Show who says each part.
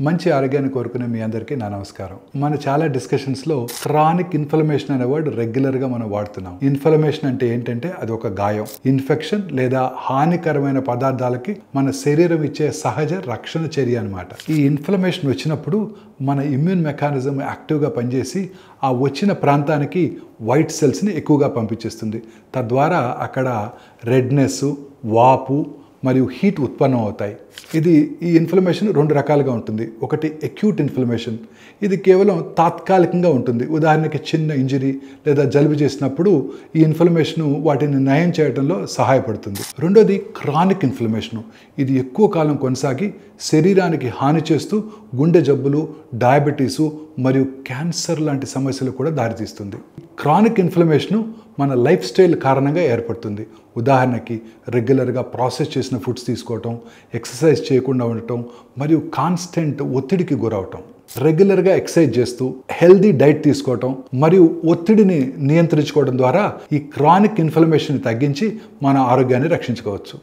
Speaker 1: మంచి ఆరోగ్యాన్ని కోరుకునే మీ అందరికీ నా నమస్కారం. మన చాలా డిస్కషన్స్లో క్రానిక్ ఇన్ఫ్లమేషన్ అనే వర్డ్ రెగ్యులర్గా మనం వాడుతున్నాం. ఇన్ఫ్లమేషన్ అంటే ఏంటంటే అది ఒక గాయం, ఇన్ఫెక్షన్ లేదా హానికరమైన పదార్థాలకి మన శరీరం ఇచ్చే సహజ రక్షణ చర్య అన్నమాట. ఈ ఇన్ఫ్లమేషన్ వచ్చినప్పుడు మన ఇమ్యూన్ మెకానిజం యాక్టివ్గా పనిచేసి ఆ వచ్చిన ప్రాంతానికి వైట్ సెల్స్ని ఎక్కువగా పంపించేస్తుంది. తద్వారా అక్కడ రెడ్నెస్, వాపు మరియు హీట్ ఉత్పన్నం అవుతాయి. ఈ ఇన్ఫ్లమేషన్ రెండు రకాలుగా ఉంటుంది. ఒకటి అక్యూట్ ఇన్ఫ్లమేషన్, ఇది కేవలం తాత్కాలికంగా ఉంటుంది. ఉదాహరణకి చిన్న ఇంజరీ లేదా జలుబు చేసినప్పుడు ఈ ఇన్ఫ్లమేషన్ వాటిని నయం చేయడంలో సహాయపడుతుంది. రెండోది క్రానిక్ ఇన్ఫ్లమేషన్, ఇది ఎక్కువ కాలం కొనసాగి శరీరానికి హాని చేస్తూ గుండె జబ్బులు, డయాబెటీసు మరియు క్యాన్సర్ లాంటి సమస్యలు కూడా దారితీస్తుంది. క్రానిక్ ఇన్ఫ్లమేషన్ మన లైఫ్ స్టైల్ కారణంగా ఏర్పడుతుంది. ఉదాహరణకి రెగ్యులర్గా ప్రాసెస్ చేసిన ఫుడ్స్ తీసుకోవటం, ఎక్సర్సైజ్ చేయకుండా ఉండటం మరియు కాన్స్టెంట్ ఒత్తిడికి గురవటం. రెగ్యులర్గా ఎక్సర్సైజ్ చేస్తూ హెల్దీ డైట్ తీసుకోవటం మరియు ఒత్తిడిని నియంత్రించుకోవడం ద్వారా ఈ క్రానిక్ ఇన్ఫ్లమేషన్ తగ్గించి మన ఆరోగ్యాన్ని రక్షించుకోవచ్చు.